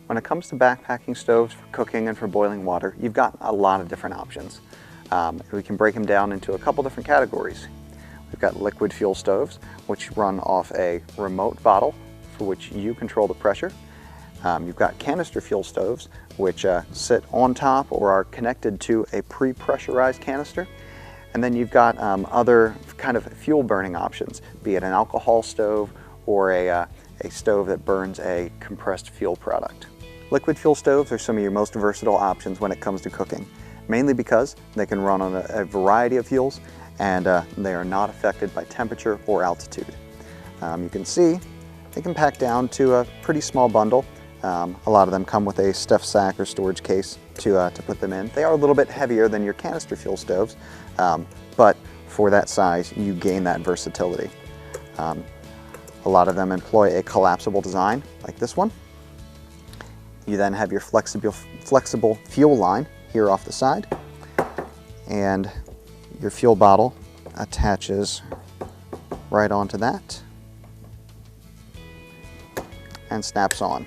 When it comes to backpacking stoves for cooking and for boiling water, you've got a lot of different options. We can break them down into a couple different categories. We've got liquid fuel stoves, which run off a remote bottle for which you control the pressure. You've got canister fuel stoves, which sit on top or are connected to a pre-pressurized canister. And then you've got other kind of fuel burning options, be it an alcohol stove or a stove that burns a compressed fuel product. Liquid fuel stoves are some of your most versatile options when it comes to cooking, mainly because they can run on a variety of fuels and they are not affected by temperature or altitude. You can see they can pack down to a pretty small bundle. A lot of them come with a stuff sack or storage case to put them in. They are a little bit heavier than your canister fuel stoves, but for that size you gain that versatility. A lot of them employ a collapsible design like this one. You then have your flexible fuel line here off the side, and your fuel bottle attaches right onto that and snaps on.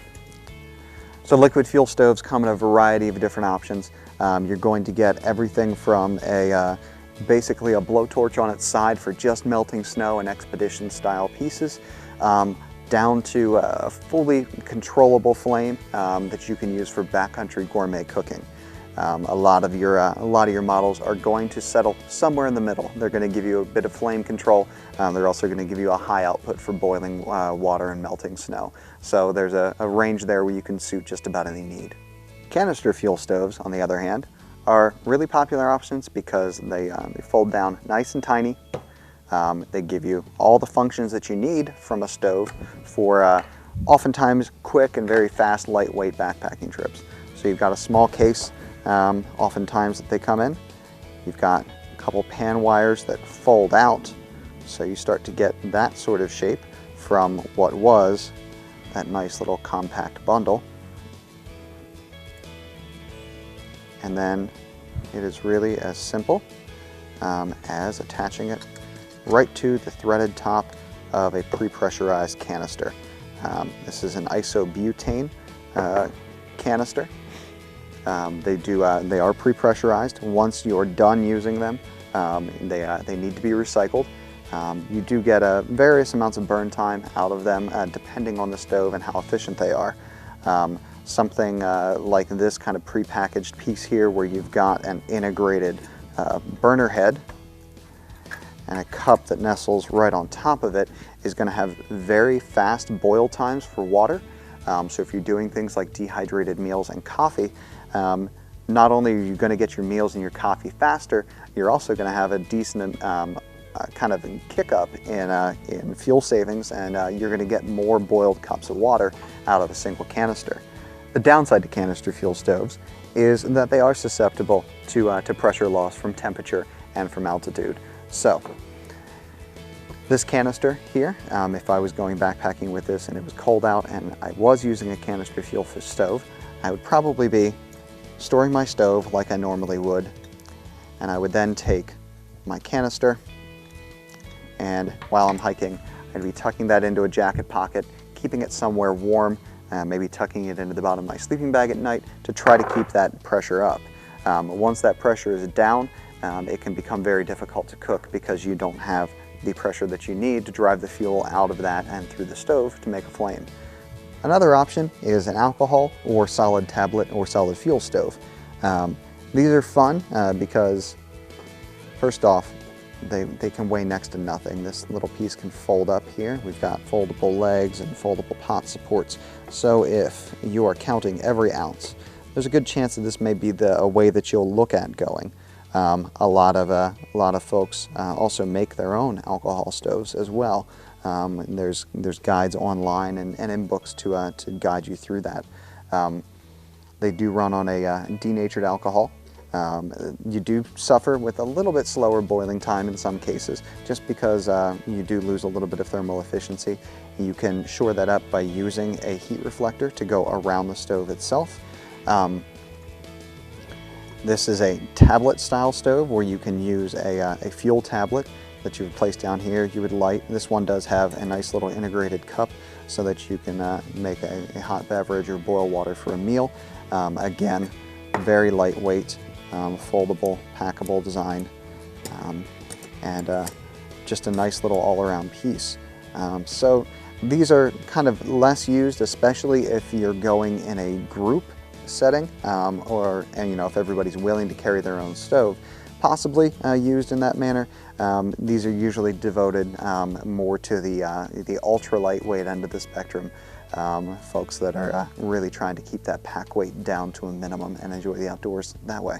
So liquid fuel stoves come in a variety of different options. You're going to get everything from basically a blowtorch on its side for just melting snow and expedition style pieces, down to a fully controllable flame that you can use for backcountry gourmet cooking. A lot of your models are going to settle somewhere in the middle. They're going to give you a bit of flame control. They're also going to give you a high output for boiling water and melting snow. So there's a range there where you can suit just about any need. Canister fuel stoves, on the other hand, are really popular options because they fold down nice and tiny. They give you all the functions that you need from a stove for oftentimes quick and very fast, lightweight backpacking trips. So you've got a small case oftentimes that they come in. You've got a couple pan wires that fold out, so you start to get that sort of shape from what was that nice little compact bundle. And then it is really as simple as attaching it right to the threaded top of a pre-pressurized canister. This is an isobutane canister. They are pre-pressurized. Once you're done using them, they need to be recycled. You do get various amounts of burn time out of them depending on the stove and how efficient they are. Something like this kind of pre-packaged piece here, where you've got an integrated burner head and a cup that nestles right on top of it, is going to have very fast boil times for water. So if you're doing things like dehydrated meals and coffee, not only are you going to get your meals and your coffee faster, you're also going to have a decent kind of kick up in fuel savings, and you're going to get more boiled cups of water out of a single canister. The downside to canister fuel stoves is that they are susceptible to pressure loss from temperature and from altitude. So this canister here, if I was going backpacking with this and it was cold out and I was using a canister fuel stove, I would probably be storing my stove like I normally would, and I would then take my canister, and while I'm hiking, I'd be tucking that into a jacket pocket, keeping it somewhere warm, maybe tucking it into the bottom of my sleeping bag at night to try to keep that pressure up. Once that pressure is down, it can become very difficult to cook because you don't have the pressure that you need to drive the fuel out of that and through the stove to make a flame. Another option is an alcohol or solid tablet or solid fuel stove. These are fun because, first off, they can weigh next to nothing. This little piece can fold up here. We've got foldable legs and foldable pot supports. So if you are counting every ounce, there's a good chance that this may be a way that you'll look at going. A lot of folks also make their own alcohol stoves as well. There's guides online and in books to guide you through that. They do run on a denatured alcohol. You do suffer with a little bit slower boiling time in some cases, just because you do lose a little bit of thermal efficiency. You can shore that up by using a heat reflector to go around the stove itself. This is a tablet style stove where you can use a fuel tablet that you would place down here. You would light. This one does have a nice little integrated cup so that you can make a hot beverage or boil water for a meal. Again, very lightweight, foldable, packable design, and just a nice little all-around piece. So these are kind of less used, especially if you're going in a group setting, and you know, if everybody's willing to carry their own stove, possibly used in that manner. These are usually devoted more to the ultra lightweight end of the spectrum, folks that are really trying to keep that pack weight down to a minimum and enjoy the outdoors that way.